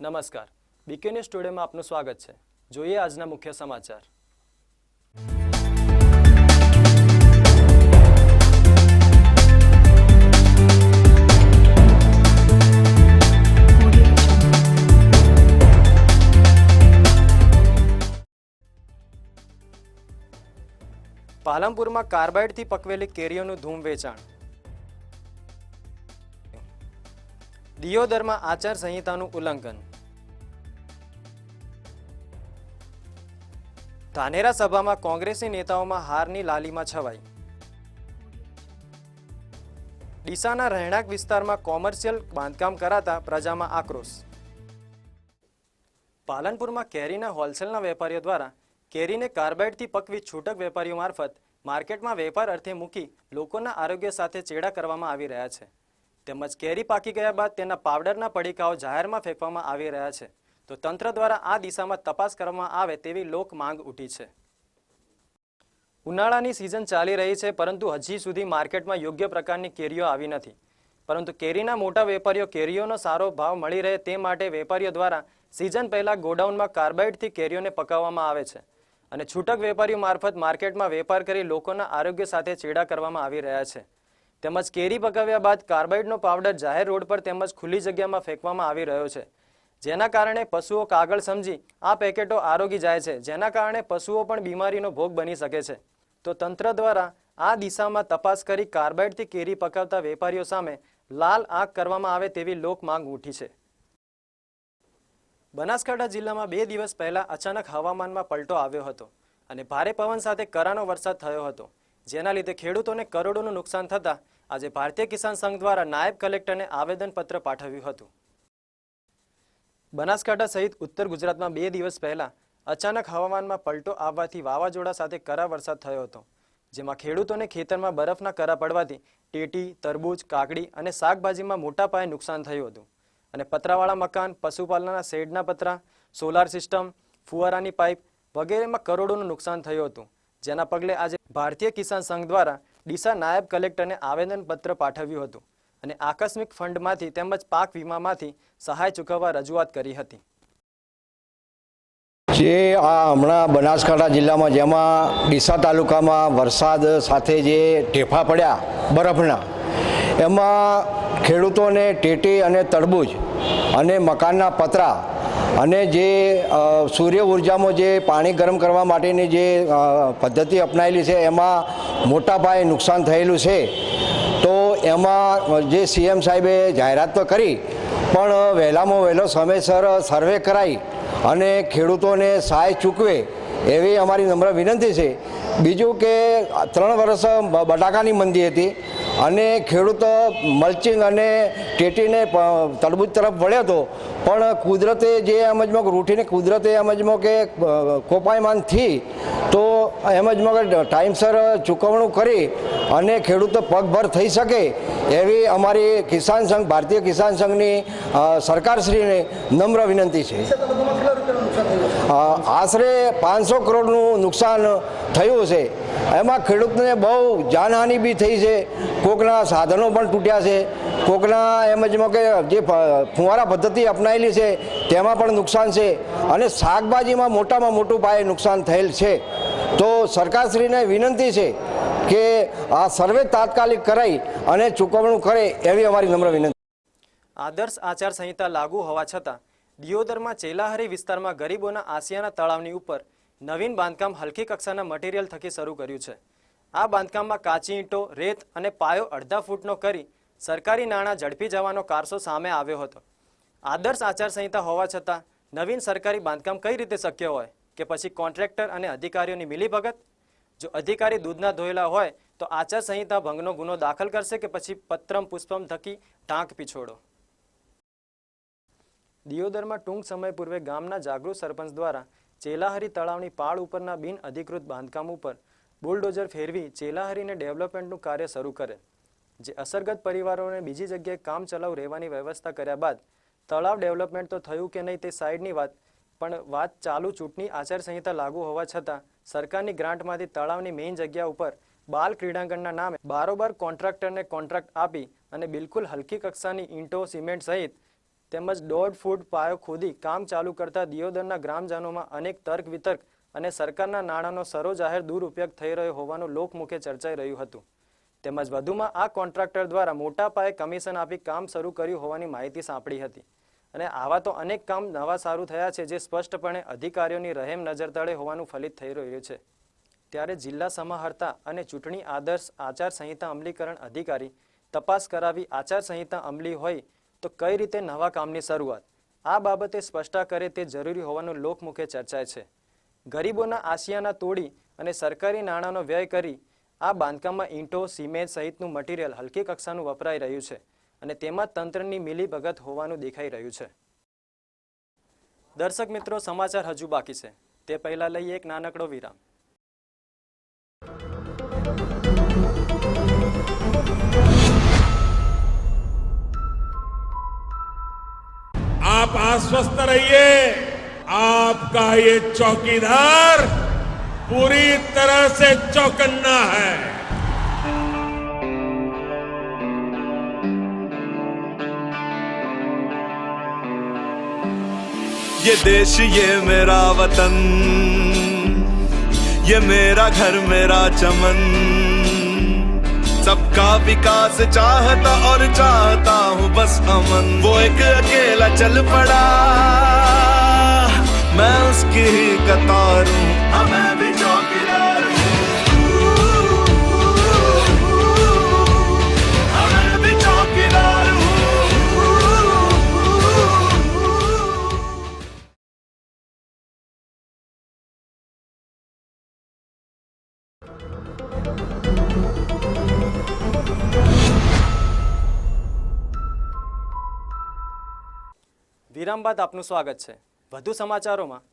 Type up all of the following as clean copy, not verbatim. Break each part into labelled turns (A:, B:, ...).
A: નમસ્કાર, બીકે ન્યૂઝ ટુડેમાં આપનું સ્વાગત છે। જોઈએ આજના મુખ્ય સમાચાર। પાલનપુરમાં કાર્બાઇડથી પકવેલી કેરીઓનું ધૂમ વેચાણ। દિયોદરમાં આચાર સંહિતાનું ઉલ્લંઘન। ધાનેરા સભામાં કોંગ્રેસી નેતાઓમાં હારની લાલીમાં છવાઈ। ડીસાના રહેણાંક વિસ્તારમાં કોમર્શિયલ બાંધકામ કરાતા પ્રજામાં આક્રોશ। પાલનપુરમાં કેરીના હોલસેલના વેપારીઓ દ્વારા કેરીને કાર્બાઇડથી પકવી છૂટક વેપારીઓ મારફત માર્કેટમાં વેપાર અર્થે મૂકી લોકોના આરોગ્ય સાથે ચેડા કરવામાં આવી રહ્યા છે। તેમજ કેરી પાકી ગયા બાદ તેના પાવડરના પડીકાઓ જાહેરમાં ફેંકવામાં આવી રહ્યા છે, તો તંત્ર દ્વારા આ દિશામાં તપાસ કરવામાં આવે તેવી લોક માંગ ઉઠી છે। ઉનાળાની સિઝન ચાલી રહી છે, પરંતુ હજી સુધી માર્કેટમાં યોગ્ય પ્રકારની કેરીઓ આવી નથી। પરંતુ કેરીના મોટા વેપારીઓ કેરીઓનો સારો ભાવ મળી રહે તે માટે વેપારીઓ દ્વારા સિઝન પહેલા ગોડાઉનમાં કાર્બાઇડથી કેરીઓને પકાવવામાં આવે છે અને છૂટક વેપારીઓ મારફત માર્કેટમાં વેપાર કરી લોકોના આરોગ્ય સાથે ચેડા કરવામાં આવી રહ્યા છે। તેમજ કેરી પકાવ્યા બાદ કાર્બાઇડનો પાવડર જાહેર રોડ પર તેમજ ખુલ્લી જગ્યામાં ફેંકવામાં આવી રહ્યો છે, જેના કારણે પશુઓ કાગળ સમજી આ પેકેટો આરોગી જાય છે, જેના કારણે પશુઓ પણ બીમારીનો ભોગ બની શકે છે। તો તંત્ર દ્વારા આ દિશામાં તપાસ કરી કાર્બાઇડથી કેરી પકાવતા વેપારીઓ સામે લાલ આંખ કરવામાં આવે તેવી લોક માંગ ઉઠી છે। બનાસકાંઠા જિલ્લામાં 2 દિવસ પહેલા અચાનક હવામાનમાં પલટો આવ્યો હતો અને ભારે પવન સાથે કરાનો વરસાદ થયો હતો, જેના લીધે ખેડૂતોને કરોડોનું નુકસાન થતાં આજે ભારતીય કિસાન સંઘ દ્વારા નાયબ કલેક્ટરને આવેદનપત્ર પાઠવ્યું હતું। બનાસકાંઠા સહિત ઉત્તર ગુજરાતમાં 2 દિવસ પહેલા અચાનક હવામાનમાં પલટો આવવાથી વાવાઝોડા સાથે કરા વરસાદ થયો હતો, જેમાં ખેડૂતોને ખેતરમાં બરફના કરા પડવાથી ટેટી, તરબૂચ, કાકડી અને શાકભાજીમાં મોટા પાયે નુકસાન થયું હતું અને પતરાવાળા મકાન, પશુપાલનના શેડના પતરા, સોલાર સિસ્ટમ, ફુવારાની પાઇપ વગેરેમાં કરોડોનું નુકસાન થયું હતું, જેના પગલે આજે ભારતીય કિસાન સંઘ દ્વારા ડીસા નાયબ કલેક્ટરને આવેદનપત્ર પાઠવ્યું હતું અને આકસ્મિક ફંડમાંથી તેમજ પાક વીમામાંથી સહાય ચૂકવવા રજૂઆત કરી હતી।
B: જે આ હમણાં બનાસકાંઠા જિલ્લામાં જેમાં ડીસા તાલુકામાં વરસાદ સાથે જે ઢેફા પડ્યા બરફના, એમાં ખેડૂતોને ટેટી અને તરબૂચ અને મકાનના પતરા અને જે સૂર્ય ઉર્જામાં જે પાણી ગરમ કરવા માટેની જે પદ્ધતિ અપનાવેલી છે એમાં મોટા પાયે નુકસાન થયેલું છે। તો એમાં જે સીએમ સાહેબે જાહેરાત તો કરી, પણ વહેલામાં વહેલો સમયસર સર્વે કરાવી અને ખેડૂતોને સહાય ચૂકવે એવી અમારી નમ્ર વિનંતી છે। બીજું કે 3 વર્ષ બટાકાની મંદી હતી અને ખેડૂતો મલ્ચિંગ અને ટેટીને તરબૂચ તરફ વળ્યો હતો, પણ કુદરતે જે એમજમાં રૂઠીને કુદરતે એમજમાં કે કોપાયમાન થઈ તો એમજમાં કે ટાઈમસર ચૂકવણું કરી અને ખેડૂતો પગભર થઈ શકે એવી અમારી કિસાન સંઘ ભારતીય કિસાન સંઘની સરકારશ્રીને નમ્ર વિનંતી છે। આશરે 500 કરોડનું નુકસાન થયું છે। એમાં ખેડૂતને બહુ જાનહાનિ બી થઈ છે, કોકના સાધનો પણ તૂટ્યા છે, કોકના એમજમાં કે જે ફુવારા પદ્ધતિ અપનાવેલી છે તેમાં પણ નુકસાન છે અને શાકભાજીમાં મોટામાં મોટું પાયે નુકસાન થયેલ છે। તો સરકારશ્રીને વિનંતી છે કે આ સર્વે તાત્કાલિક કરાવી અને ચૂકવણું કરે એવી અમારી નમ્ર વિનંતી।
A: આદર્શ આચાર સંહિતા લાગુ હોવા છતાં દિયોદરમાં ચેલાહરી વિસ્તારમાં ગરીબોના આસિયાના તળાવની ઉપર નવીન બાંધકામ હલકી કક્ષાના મટીરિયલ થકી શરૂ કર્યું છે। આ બાંધકામમાં કાચી ઈંટો, રેત અને પાયો અડધા ફૂટનો કરી સરકારી નાણાં ઝડપી જવાનો કારસો સામે આવ્યો હતો। આદર્શ આચાર સંહિતા હોવા છતાં નવીન સરકારી બાંધકામ કઈ રીતે શક્ય હોય કે પછી કોન્ટ્રાક્ટર અને અધિકારીઓની મિલીભગત? જો અધિકારી દૂધના ધોયેલા હોય તો આચાર સંહિતા ભંગનો ગુનો દાખલ કરશે કે પછી પત્રમ પુષ્પમ થકી ટાંક પીછોડો? દિયોદરમાં ટૂંક સમય પૂર્વે ગામના જાગૃત સરપંચ દ્વારા ચેલાહરી તળાવની પાળ ઉપરના બિન અધિકૃત બાંધકામ ઉપર બુલડોઝર ફેરવી ચેલાહરીને ડેવલપમેન્ટનું કાર્ય શરૂ કરે, જે અસરગ્રસ્ત પરિવારોને બીજી જગ્યાએ કામ ચલાવ રહેવાની વ્યવસ્થા કર્યા બાદ તળાવ ડેવલપમેન્ટ તો થયું કે નહીં તે સાઈડની વાત, પણ વાત ચાલુ ચૂંટણી આચાર સંહિતા લાગુ હોવા છતાં સરકારની ગ્રાન્ટમાંથી તળાવની મેઇન જગ્યા ઉપર બાલ ક્રીડાંગણના નામે બારોબાર કોન્ટ્રાક્ટરને કોન્ટ્રાક્ટ આપી અને બિલકુલ હલકી કક્ષાની ઈંટો, સિમેન્ટ સહિત તેમજ 1.5 ફૂટ પાયો ખોદી કામ ચાલુ કરતા દિયોદરના ગ્રામજનોમાં અનેક તર્ક વિતર્ક અને સરકારના નાણાંનો સરોજાહેર દુરુપયોગ થઈ રહ્યો હોવાનું લોકમુખે ચર્ચાઈ રહ્યું હતું. તેમજ વધુમાં આ કોન્ટ્રાક્ટર દ્વારા મોટા પાયે કમિશન આપી કામ શરૂ કર્યું હોવાની માહિતી સાંપડી હતી. અને આવા તો અનેક કામ નવા શરૂ થયા છે જે સ્પષ્ટપણે અધિકારીઓની રહેમ નજર તળે હોવાનું ફલિત થઈ રહ્યું છે. ત્યારે જિલ્લા સમાહર્તા અને ચૂંટણી આદર્શ આચારસંહિતા અમલીકરણ અધિકારી તપાસ કરાવી આચારસંહિતા અમલી હોય તો કઈ રીતે નવા કામની શરૂઆત, આ બાબતે સ્પષ્ટતા કરે તે જરૂરી હોવાનું લોકમુખે ચર્ચાય છે. ગરીબોના આશિયાના તોડી અને સરકારી નાણાંનો વ્યય કરી આ બાંધકામમાં ઈંટો, સિમેન્ટ સહિતનું મટીરિયલ હલકી કક્ષાનું વપરાઈ રહ્યું છે અને તેમાં તંત્રની મિલીભગત હોવાનું દેખાઈ રહ્યું છે. દર્શક મિત્રો, સમાચાર હજુ બાકી છે તે પહેલા લઈએ એક નાનકડો વિરામ.
C: आप आश्वस्त रहिए, आपका ये चौकीदार पूरी तरह से चौकन्ना है.
D: ये देश ये मेरा वतन, ये मेरा घर मेरा चमन, सबका विकास चाहता और चाहता हूँ बस अमन. वो एक अकेला चल पड़ा, मैं उसकी ही कतार हूँ, मैं भी चौकीदार हूँ, मैं भी चौकीदार हूँ.
A: વિરામ બાદ આપનું સ્વાગત છે. વધુ સમાચારોમાં,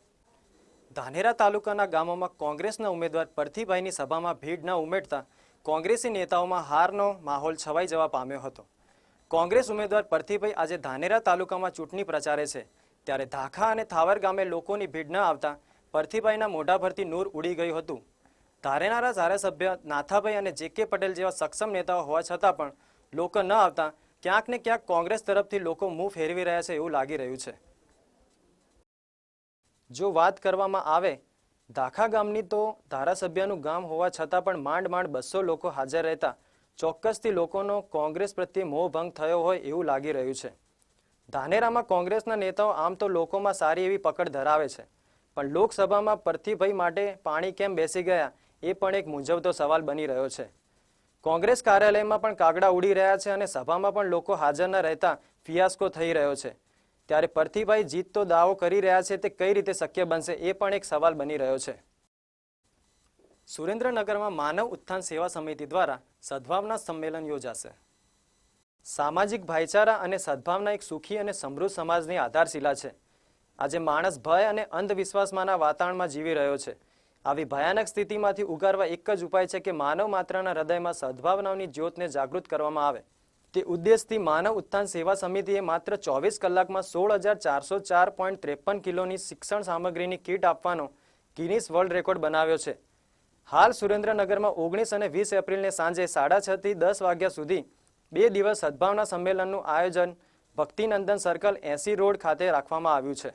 A: ધાનેરા તાલુકાના ગામોમાં કોંગ્રેસના ઉમેદવાર પરથીભાઈની સભામાં ભીડ ન ઉમેટતા કોંગ્રેસી નેતાઓમાં હારનો માહોલ છવાઈ જવા પામ્યો હતો. કોંગ્રેસ ઉમેદવાર પરથીભાઈ આજે ધાનેરા તાલુકામાં ચૂંટણી પ્રચારે છે ત્યારે ધાખા અને થાવર ગામે લોકોની ભીડ ન આવતા પરથીભાઈના મોઢા પરથી નૂર ઉડી ગયું હતું. ધાનેરાના ધારાસભ્ય નાથાભાઈ અને જે.કે. પટેલ જેવા સક્ષમ નેતાઓ હોવા છતાં પણ લોકો ન આવતા ક્યાંક ને ક્યાંક કોંગ્રેસ તરફથી લોકો મુંહ ફેરવી રહ્યા છે એવું લાગી રહ્યું છે. જો વાત કરવામાં આવે ધાખા ગામની તો ધારાસભ્યનું ગામ હોવા છતાં પણ માંડ 200 લોકો હાજર રહેતા ચોક્કસથી લોકોનો કોંગ્રેસ પ્રત્યે મોહભંગ થયો હોય એવું લાગી રહ્યું છે. ધાનેરામાં કોંગ્રેસના નેતાઓ આમ તો લોકોમાં સારી એવી પકડ ધરાવે છે, પણ લોકસભામાં પરથીભાઈ માટે પાણી કેમ બેસી ગયા એ પણ એક મૂંઝવતો સવાલ બની રહ્યો છે. કોંગ્રેસ કાર્યાલયમાં પણ કાગડા ઉડી રહ્યા છે અને સભામાં પણ લોકો હાજર ન રહેતા ફિયાસ્કો થઈ રહ્યો છે. ત્યારે પરથીભાઈ જીત તો દાવો કરી રહ્યા છે તે કઈ રીતે શક્ય બનશે એ પણ એક સવાલ બની રહ્યો છે. સુરેન્દ્રનગરમાં માનવ ઉત્થાન સેવા સમિતિ દ્વારા સદભાવના સંમેલન યોજાશે. સામાજિક ભાઈચારા અને સદભાવના એક સુખી અને સમૃદ્ધ સમાજની આધારશિલા છે. આજે માણસ ભય અને અંધવિશ્વાસમાંના વાતાવરણમાં જીવી રહ્યો છે. આવી ભયાનક સ્થિતિમાંથી ઉગારવા એક જ ઉપાય છે કે માનવ માત્રના હૃદયમાં સદભાવનાની જ્યોતને જાગૃત કરવામાં આવે. તે ઉદ્દેશથી માનવ ઉત્થાન સેવા સમિતિએ માત્ર 24 કલાકમાં 16,404.53 કિલોની શિક્ષણ સામગ્રીની કીટ આપવાનો ગિનીસ વર્લ્ડ રેકોર્ડ બનાવ્યો છે. હાલ સુરેન્દ્રનગરમાં 19 અને 20 એપ્રિલને સાંજે 6:30 થી 10 વાગ્યા સુધી 2 દિવસ સદભાવના સંમેલનનું આયોજન ભક્તિનંદન સર્કલ 80 રોડ ખાતે રાખવામાં આવ્યું છે.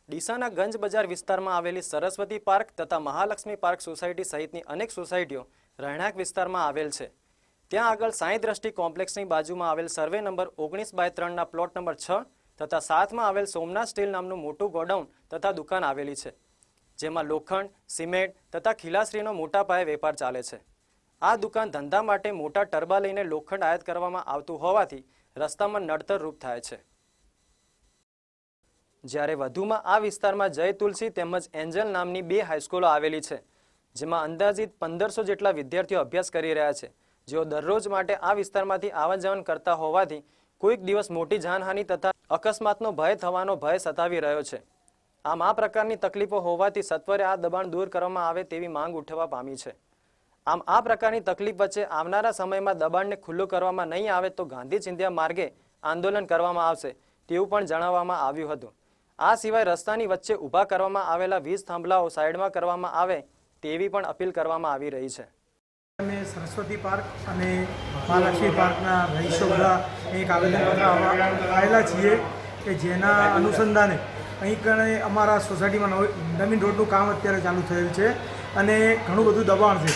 A: ડીસાના ગંજ બજાર વિસ્તારમાં આવેલી સરસ્વતી પાર્ક તથા મહાલક્ષ્મી પાર્ક સોસાયટી સહિતની અનેક સોસાયટીઓ રહેણાંક વિસ્તારમાં આવેલ છે. ત્યાં આગળ સાંઈ દ્રષ્ટિ કોમ્પ્લેક્સની બાજુમાં આવેલ સર્વે નંબર 19/3ના પ્લોટ નંબર 6 તથા 7માં આવેલ સોમનાથ સ્ટીલ નામનું મોટું ગોડાઉન તથા દુકાન આવેલી છે, જેમાં લોખંડ, સિમેન્ટ તથા ખીલાશ્રીનો મોટા પાયે વેપાર ચાલે છે. આ દુકાન ધંધા માટે મોટા ટરબા લઈને લોખંડ આયાત કરવામાં આવતું હોવાથી રસ્તામાં નડતર રૂપ થાય છે. જ્યારે વધુમાં આ વિસ્તારમાં જય તુલસી તેમજ એન્જલ નામની 2 હાઈસ્કૂલો આવેલી છે, જેમાં અંદાજિત 1500 જેટલા વિદ્યાર્થીઓ અભ્યાસ કરી રહ્યા છે, જેઓ દરરોજ માટે આ વિસ્તારમાંથી આવન જાવન કરતા હોવાથી કોઈક દિવસ મોટી જાનહાનિ તથા અકસ્માતનો ભય થવાનો ભય સતાવી રહ્યો છે. આમ આ પ્રકારની તકલીફો હોવાથી સત્વરે આ દબાણ દૂર કરવામાં આવે તેવી માંગ ઉઠવા પામી છે. આમ આ પ્રકારની તકલીફ વચ્ચે આવનારા સમયમાં દબાણને ખુલ્લું કરવામાં નહીં આવે તો ગાંધી ચિંધ્યા માર્ગે આંદોલન કરવામાં આવશે તેવું પણ જણાવવામાં આવ્યું હતું. આ સિવાય રસ્તાની વચ્ચે ઊભા કરવામાં આવેલા 20 થાંભલાઓ સાઈડમાં કરવામાં આવે તેવી પણ અપીલ કરવામાં આવી રહી છે.
E: અમે સરસ્વતી પાર્ક અને મહાલક્ષ્મી પાર્કના રહીશો બધા એક આવેદનપત્ર આવેલા છીએ કે જેના અનુસંધાને અહીં કણે અમારા સોસાયટીમાં નવીન રોડનું કામ અત્યારે ચાલુ થયેલ છે અને ઘણું બધું દબાણ છે.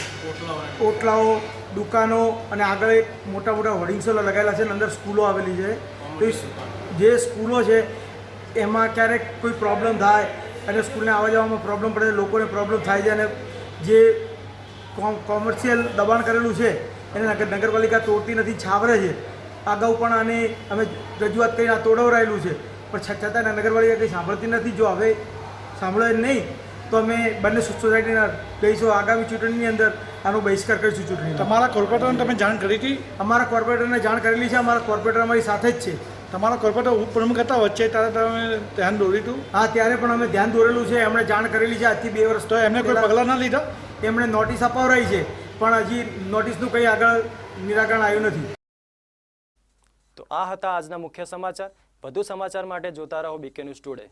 E: ઓટલાઓ, દુકાનો અને આગળ એક મોટા મોટા હોર્ડિંગ્સો લગાવેલા છે અને અંદર સ્કૂલો આવેલી છે. તો જે સ્કૂલો છે એમાં ક્યારેક કોઈ પ્રોબ્લેમ થાય અને સ્કૂલને આવવા જવામાં પ્રોબ્લેમ પડે, લોકોને પ્રોબ્લેમ થાય છે અને જે કોમર્શિયલ દબાણ કરેલું છે એને નગરપાલિકા તોડતી નથી, છાવરે છે. અગાઉ પણ આને અમે રજૂઆત કરીને આ તોડવરાયેલું છે પણ છતાં નગરપાલિકા કંઈ સાંભળતી નથી. જો હવે સાંભળે નહીં તો અમે બંને સોસાયટીના કહીશું આગામી ચૂંટણીની અંદર આનો બહિષ્કાર કરીશું. ચૂંટણી
F: તમારા કોર્પોરેટરને તમે જાણ કરી હતી?
E: અમારા કોર્પોરેટરને જાણ કરેલી છે. અમારા કોર્પોરેટર અમારી સાથે જ છે.
F: તમારા કોર્પોરેટર ઉપપ્રમુખ હતા વચ્ચે, ત્યારે તમે ધ્યાન દોર્યું હતું?
E: હા, ત્યારે પણ અમે ધ્યાન દોરેલું છે. એમણે જાણ કરેલી છે આજથી 2 વર્ષ.
F: તો એમને કોઈ પગલાં ના લીધા?
E: એમણે નોટિસ અપાવરાઈ છે પણ હજી નોટિસનું કંઈ આગળ નિરાકરણ આવ્યું નથી.
A: તો આ હતા આજના મુખ્ય સમાચાર. વધુ સમાચાર માટે જોતા રહો બીકે ન્યૂઝ ટુડે.